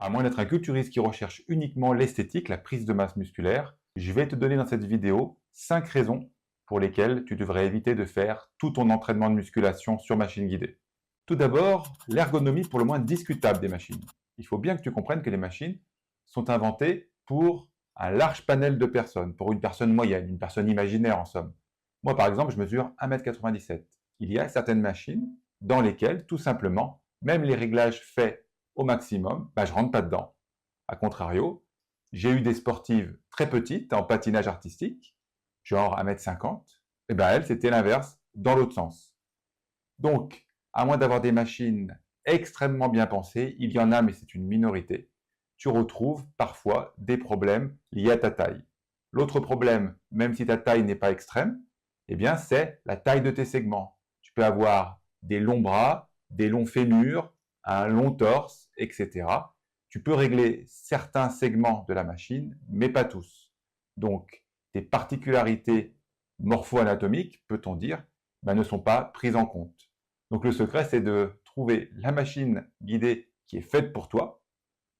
À moins d'être un culturiste qui recherche uniquement l'esthétique, la prise de masse musculaire, je vais te donner dans cette vidéo 5 raisons pour lesquelles tu devrais éviter de faire tout ton entraînement de musculation sur machine guidée. Tout d'abord, l'ergonomie pour le moins discutable des machines. Il faut bien que tu comprennes que les machines sont inventées pour un large panel de personnes, pour une personne moyenne, une personne imaginaire en somme. Moi par exemple, je mesure 1,97 m. Il y a certaines machines dans lesquelles, tout simplement, même les réglages faits au maximum, je ne rentre pas dedans. A contrario, j'ai eu des sportives très petites en patinage artistique, genre 1,50 m, et elles, c'était l'inverse, dans l'autre sens. Donc, à moins d'avoir des machines extrêmement bien pensées, il y en a, mais c'est une minorité, tu retrouves parfois des problèmes liés à ta taille. L'autre problème, même si ta taille n'est pas extrême, c'est la taille de tes segments. Tu peux avoir des longs bras, des longs fémurs, un long torse, etc. Tu peux régler certains segments de la machine, mais pas tous. Donc, tes particularités morpho-anatomiques, peut-on dire, ne sont pas prises en compte. Donc, le secret, c'est de trouver la machine guidée qui est faite pour toi,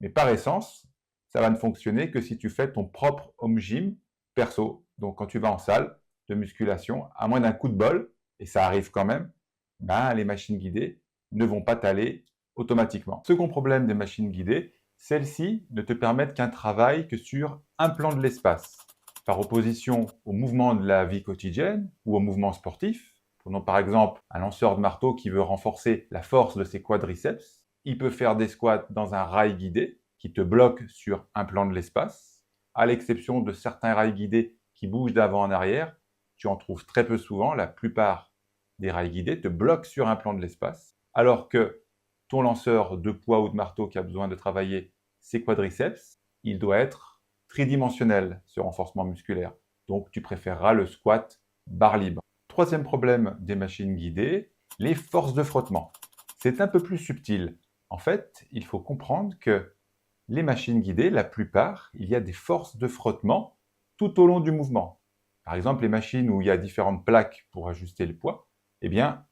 mais par essence, ça va ne fonctionner que si tu fais ton propre home gym perso. Donc, quand tu vas en salle de musculation, à moins d'un coup de bol, et ça arrive quand même, les machines guidées ne vont pas t'aller automatiquement. Second problème des machines guidées, celles-ci ne te permettent qu'un travail que sur un plan de l'espace, par opposition au mouvement de la vie quotidienne ou au mouvement sportif. Prenons par exemple un lanceur de marteau qui veut renforcer la force de ses quadriceps. Il peut faire des squats dans un rail guidé qui te bloque sur un plan de l'espace. À l'exception de certains rails guidés qui bougent d'avant en arrière, tu en trouves très peu souvent. La plupart des rails guidés te bloquent sur un plan de l'espace. Alors que ton lanceur de poids ou de marteau qui a besoin de travailler ses quadriceps, il doit être tridimensionnel, ce renforcement musculaire. Donc, tu préféreras le squat barre libre. Troisième problème des machines guidées, les forces de frottement. C'est un peu plus subtil. En fait, il faut comprendre que les machines guidées, la plupart, il y a des forces de frottement tout au long du mouvement. Par exemple, les machines où il y a différentes plaques pour ajuster le poids,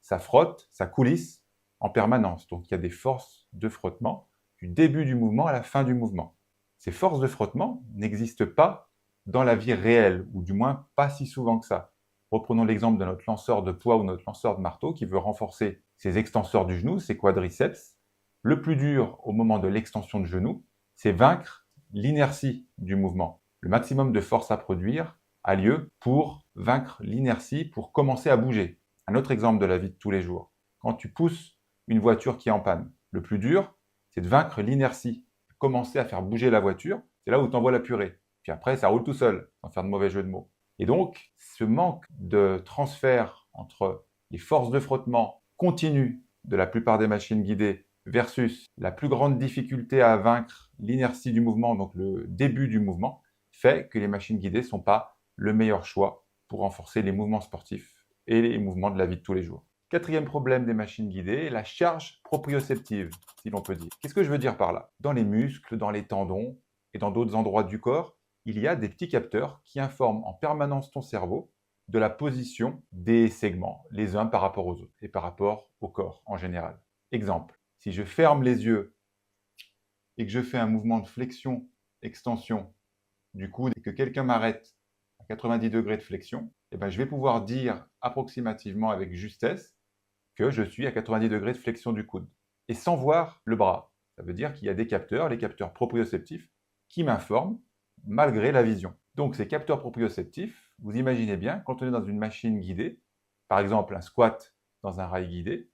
ça frotte, ça coulisse en permanence. Donc, il y a des forces de frottement du début du mouvement à la fin du mouvement. Ces forces de frottement n'existent pas dans la vie réelle, ou du moins pas si souvent que ça. Reprenons l'exemple de notre lanceur de poids ou notre lanceur de marteau qui veut renforcer ses extenseurs du genou, ses quadriceps. Le plus dur au moment de l'extension de genou, c'est vaincre l'inertie du mouvement. Le maximum de force à produire a lieu pour vaincre l'inertie, pour commencer à bouger. Un autre exemple de la vie de tous les jours. Quand tu pousses une voiture qui est en panne, le plus dur, c'est de vaincre l'inertie, commencer à faire bouger la voiture. C'est là où tu envoies la purée. Puis après, ça roule tout seul, sans faire de mauvais jeu de mots. Et donc, ce manque de transfert entre les forces de frottement continues de la plupart des machines guidées versus la plus grande difficulté à vaincre l'inertie du mouvement, donc le début du mouvement, fait que les machines guidées ne sont pas le meilleur choix pour renforcer les mouvements sportifs et les mouvements de la vie de tous les jours. Quatrième problème des machines guidées, la charge proprioceptive, si l'on peut dire. Qu'est-ce que je veux dire par là? Dans les muscles, dans les tendons et dans d'autres endroits du corps, il y a des petits capteurs qui informent en permanence ton cerveau de la position des segments, les uns par rapport aux autres et par rapport au corps en général. Exemple, si je ferme les yeux et que je fais un mouvement de flexion-extension du coude et que quelqu'un m'arrête à 90 degrés de flexion, je vais pouvoir dire approximativement avec justesse que je suis à 90 degrés de flexion du coude et sans voir le bras. Ça veut dire qu'il y a des capteurs, les capteurs proprioceptifs, qui m'informent malgré la vision. Donc ces capteurs proprioceptifs, vous imaginez bien, quand on est dans une machine guidée, par exemple un squat dans un rail guidé,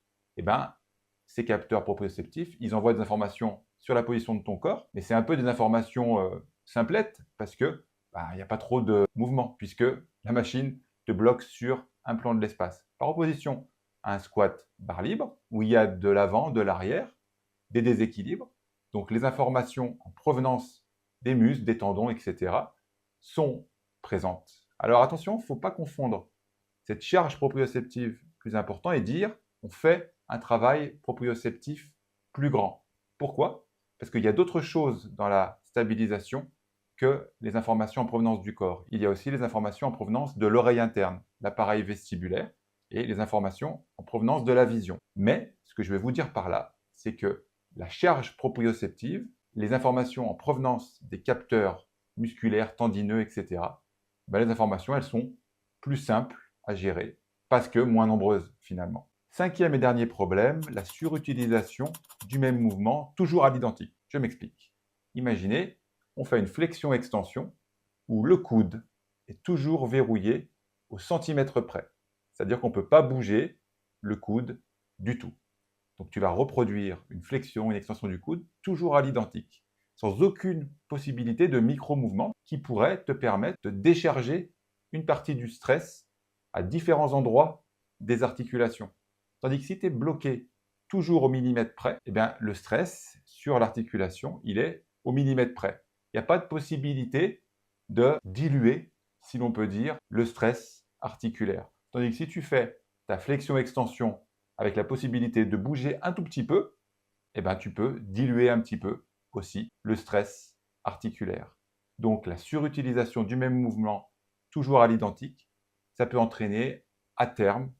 ces capteurs proprioceptifs, ils envoient des informations sur la position de ton corps, mais c'est un peu des informations simplettes parce que il n'y a pas trop de mouvement puisque la machine te bloque sur un plan de l'espace. Par opposition à un squat barre libre où il y a de l'avant, de l'arrière, des déséquilibres. Donc les informations en provenance des muscles, des tendons, etc. sont présentes. Alors attention, il ne faut pas confondre cette charge proprioceptive plus importante et dire on fait un travail proprioceptif plus grand. Pourquoi? Parce qu'il y a d'autres choses dans la stabilisation que les informations en provenance du corps. Il y a aussi les informations en provenance de l'oreille interne, l'appareil vestibulaire, et les informations en provenance de la vision. Mais ce que je vais vous dire par là, c'est que la charge proprioceptive les informations en provenance des capteurs musculaires, tendineux, etc., les informations, elles sont plus simples à gérer parce que moins nombreuses finalement. Cinquième et dernier problème, la surutilisation du même mouvement, toujours à l'identique. Je m'explique. Imaginez, on fait une flexion-extension où le coude est toujours verrouillé au centimètre près. C'est-à-dire qu'on ne peut pas bouger le coude du tout. Donc tu vas reproduire une flexion, une extension du coude toujours à l'identique, sans aucune possibilité de micro-mouvement qui pourrait te permettre de décharger une partie du stress à différents endroits des articulations. Tandis que si tu es bloqué toujours au millimètre près, eh bien, le stress sur l'articulation, il est au millimètre près. Il n'y a pas de possibilité de diluer, si l'on peut dire, le stress articulaire. Tandis que si tu fais ta flexion-extension avec la possibilité de bouger un tout petit peu, eh bien, tu peux diluer un petit peu aussi le stress articulaire. Donc la surutilisation du même mouvement, toujours à l'identique, ça peut entraîner à terme,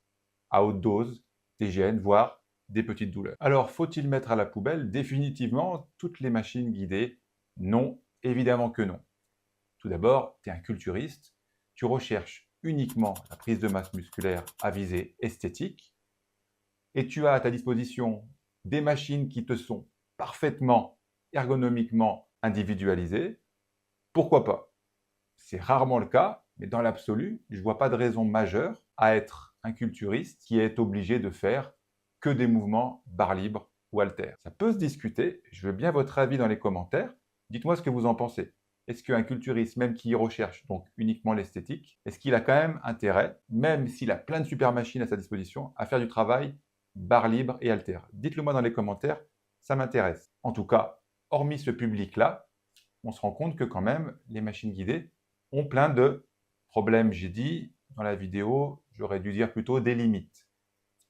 à haute dose, des gênes, voire des petites douleurs. Alors, faut-il mettre à la poubelle définitivement toutes les machines guidées? Non, évidemment que non. Tout d'abord, tu es un culturiste, tu recherches uniquement la prise de masse musculaire à visée esthétique et tu as à ta disposition des machines qui te sont parfaitement ergonomiquement individualisées. Pourquoi pas? C'est rarement le cas, mais dans l'absolu, je ne vois pas de raison majeure à être un culturiste qui est obligé de faire que des mouvements barre libre ou haltères. Ça peut se discuter, je veux bien votre avis dans les commentaires. Dites-moi ce que vous en pensez. Est-ce qu'un culturiste, même qui recherche donc uniquement l'esthétique, est-ce qu'il a quand même intérêt, même s'il a plein de super machines à sa disposition, à faire du travail barre libre et haltères? Dites-le moi dans les commentaires, ça m'intéresse. En tout cas, hormis ce public-là, on se rend compte que quand même, les machines guidées ont plein de problèmes. J'ai dit dans la vidéo, j'aurais dû dire plutôt des limites.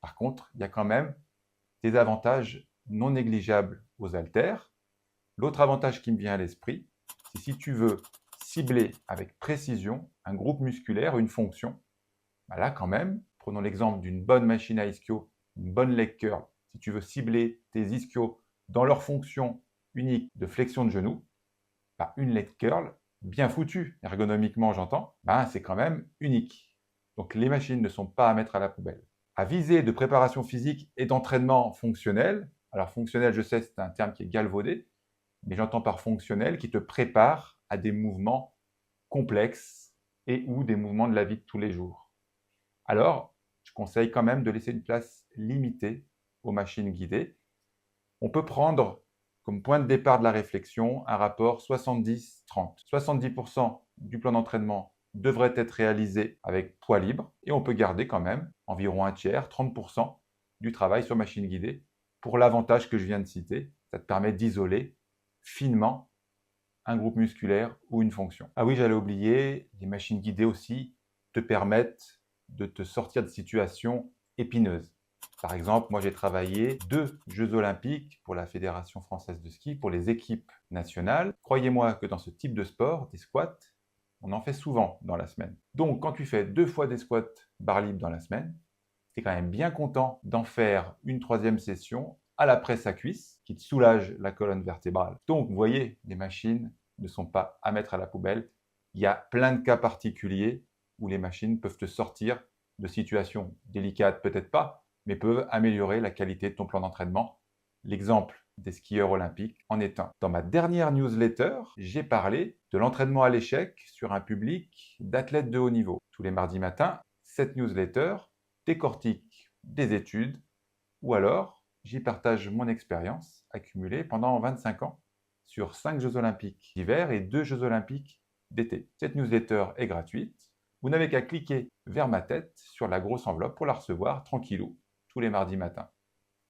Par contre, il y a quand même des avantages non négligeables aux haltères. L'autre avantage qui me vient à l'esprit, c'est si tu veux cibler avec précision un groupe musculaire, une fonction, là quand même, prenons l'exemple d'une bonne machine à ischio, une bonne leg curl. Si tu veux cibler tes ischios dans leur fonction unique de flexion de genou, une leg curl bien foutue, ergonomiquement j'entends, c'est quand même unique. Donc les machines ne sont pas à mettre à la poubelle. À visée de préparation physique et d'entraînement fonctionnel, alors fonctionnel je sais c'est un terme qui est galvaudé, mais j'entends par fonctionnel qui te prépare à des mouvements complexes et ou des mouvements de la vie de tous les jours. Alors, je conseille quand même de laisser une place limitée aux machines guidées. On peut prendre comme point de départ de la réflexion un rapport 70-30. 70% du plan d'entraînement devrait être réalisé avec poids libre et on peut garder quand même environ un tiers, 30% du travail sur machine guidée pour l'avantage que je viens de citer. Ça te permet d'isoler finement un groupe musculaire ou une fonction. Ah oui, j'allais oublier, les machines guidées aussi te permettent de te sortir de situations épineuses. Par exemple, moi j'ai travaillé 2 Jeux olympiques pour la Fédération française de ski, pour les équipes nationales. Croyez-moi que dans ce type de sport, des squats, on en fait souvent dans la semaine. Donc quand tu fais 2 fois des squats barre libre dans la semaine, tu es quand même bien content d'en faire une 3e session à la presse à cuisse qui te soulage la colonne vertébrale. Donc vous voyez, les machines ne sont pas à mettre à la poubelle. Il y a plein de cas particuliers où les machines peuvent te sortir de situations délicates, peut-être pas, mais peuvent améliorer la qualité de ton plan d'entraînement. L'exemple des skieurs olympiques en est un. Dans ma dernière newsletter, j'ai parlé de l'entraînement à l'échec sur un public d'athlètes de haut niveau. Tous les mardis matins, cette newsletter décortique des études ou alors j'y partage mon expérience accumulée pendant 25 ans sur 5 Jeux olympiques d'hiver et 2 Jeux olympiques d'été. Cette newsletter est gratuite. Vous n'avez qu'à cliquer vers ma tête sur la grosse enveloppe pour la recevoir tranquillou tous les mardis matins.